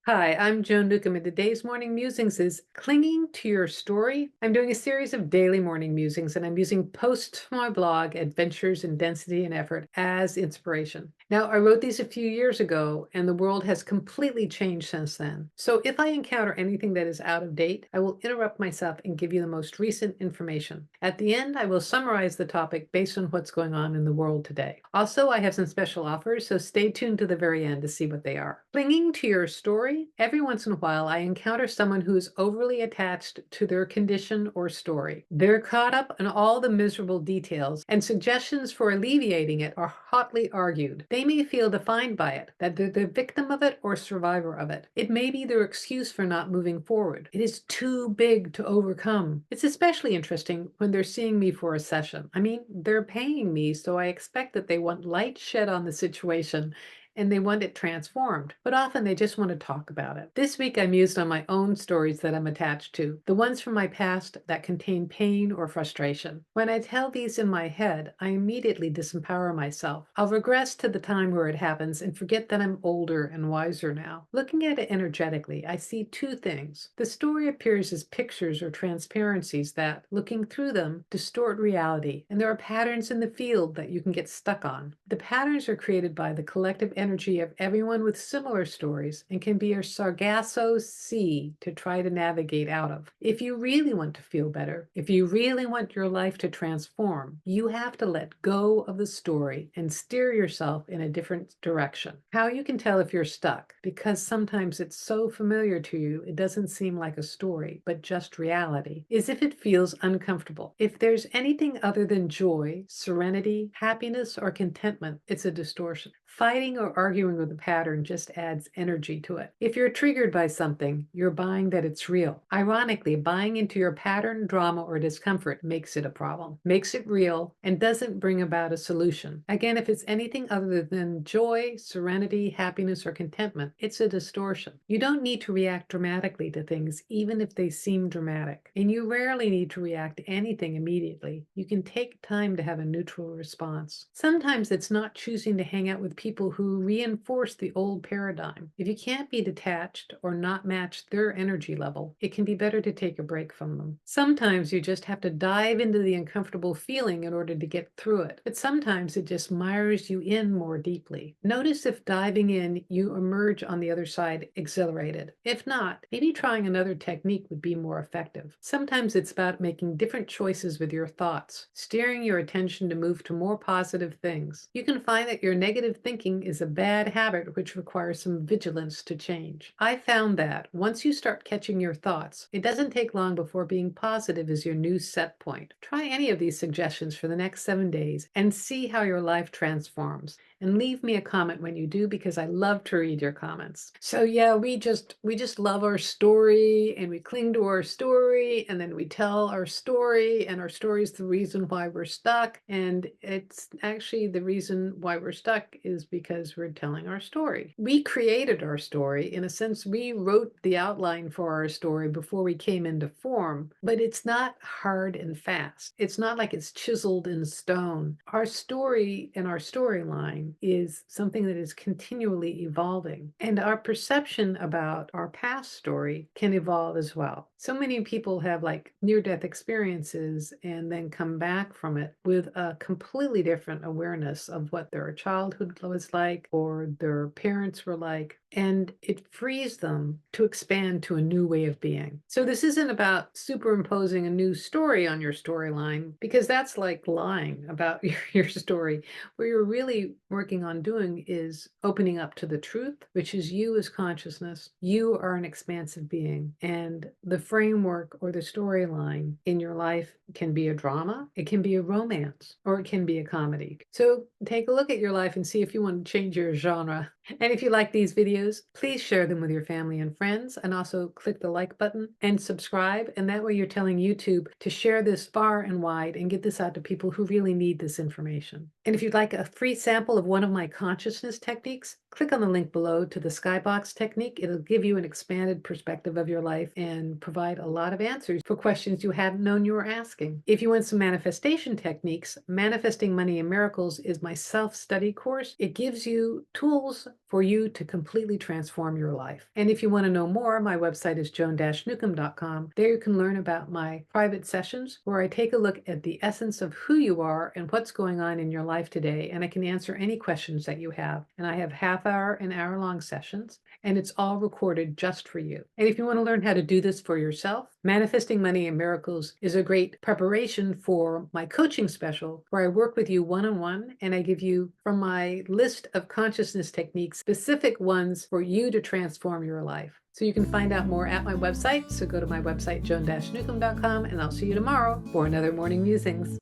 Hi, I'm Joan Newcomb, and today's morning musings is clinging to your story. I'm doing a series of daily morning musings, and I'm using posts from my blog, Adventures in Density and Effort, as inspiration. Now, I wrote these a few years ago, and the world has completely changed since then. So if I encounter anything that is out of date, I will interrupt myself and give you the most recent information. At the end, I will summarize the topic based on what's going on in the world today. Also, I have some special offers, so stay tuned to the very end to see what they are. Clinging to your story. Every once in a while, I encounter someone who is overly attached to their condition or story. They're caught up in all the miserable details, and suggestions for alleviating it are hotly argued. They may feel defined by it, that they're the victim of it or survivor of it. It may be their excuse for not moving forward. It is too big to overcome. It's especially interesting when they're seeing me for a session. I mean, they're paying me, so I expect that they want light shed on the situation and they want it transformed, but often they just want to talk about it. This week I mused on my own stories that I'm attached to, the ones from my past that contain pain or frustration. When I tell these in my head, I immediately disempower myself. I'll regress to the time where it happens and forget that I'm older and wiser now. Looking at it energetically, I see two things. The story appears as pictures or transparencies that, looking through them, distort reality, and there are patterns in the field that you can get stuck on. The patterns are created by the collective energy of everyone with similar stories and can be a Sargasso sea to try to navigate out of. If you really want to feel better, if you really want your life to transform, you have to let go of the story and steer yourself in a different direction. How you can tell if you're stuck, because sometimes it's so familiar to you, it doesn't seem like a story, but just reality, is if it feels uncomfortable. If there's anything other than joy, serenity, happiness, or contentment, it's a distortion. Fighting or arguing with the pattern just adds energy to it. If you're triggered by something, you're buying that it's real. Ironically, buying into your pattern, drama, or discomfort makes it a problem, makes it real, and doesn't bring about a solution. Again, if it's anything other than joy, serenity, happiness, or contentment, it's a distortion. You don't need to react dramatically to things, even if they seem dramatic. And you rarely need to react to anything immediately. You can take time to have a neutral response. Sometimes it's not choosing to hang out with people who reinforce the old paradigm. If you can't be detached or not match their energy level, it can be better to take a break from them. Sometimes you just have to dive into the uncomfortable feeling in order to get through it, but sometimes it just mires you in more deeply. Notice if diving in, you emerge on the other side exhilarated. If not, maybe trying another technique would be more effective. Sometimes it's about making different choices with your thoughts, steering your attention to move to more positive things. You can find that your negative thinking is a bad habit which requires some vigilance to change. I found that once you start catching your thoughts, it doesn't take long before being positive is your new set point. Try any of these suggestions for the next 7 days and see how your life transforms. And leave me a comment when you do, because I love to read your comments. So yeah, we just love our story, and we cling to our story, and then we tell our story, and our story is the reason why we're stuck. And it's actually the reason why we're stuck is because we're telling our story. We created our story. In a sense, we wrote the outline for our story before we came into form, but it's not hard and fast. It's not like it's chiseled in stone. Our story and our storyline is something that is continually evolving, and our perception about our past story can evolve as well. So many people have like near-death experiences and then come back from it with a completely different awareness of what their childhood was like or their parents were like, and it frees them to expand to a new way of being. So this isn't about superimposing a new story on your storyline, because that's like lying about your story. What you're really working on doing is opening up to the truth, which is you as consciousness. You are an expansive being, and the framework or the storyline in your life can be a drama, it can be a romance, or it can be a comedy. So take a look at your life and see if you want to change your genre. And if you like these videos, please share them with your family and friends, and also click the like button and subscribe. And that way you're telling YouTube to share this far and wide and get this out to people who really need this information. And if you'd like a free sample of one of my consciousness techniques, click on the link below to the skybox technique. It'll give you an expanded perspective of your life and provide a lot of answers for questions you hadn't known you were asking. If you want some manifestation techniques, Manifesting Money and Miracles is my self-study course. It gives you tools for you to completely transform your life. And if you want to know more, my website is joan-newcomb.com. There you can learn about my private sessions where I take a look at the essence of who you are and what's going on in your life today, and I can answer any questions that you have. And I have half-hour and hour-long sessions, and it's all recorded just for you. And if you want to learn how to do this for yourself, Manifesting Money and Miracles is a great preparation for my coaching special where I work with you one-on-one, and I give you, from my list of consciousness techniques, specific ones for you to transform your life. So you can find out more at my website. So go to my website, joan-newcomb.com, and I'll see you tomorrow for another Morning Musings.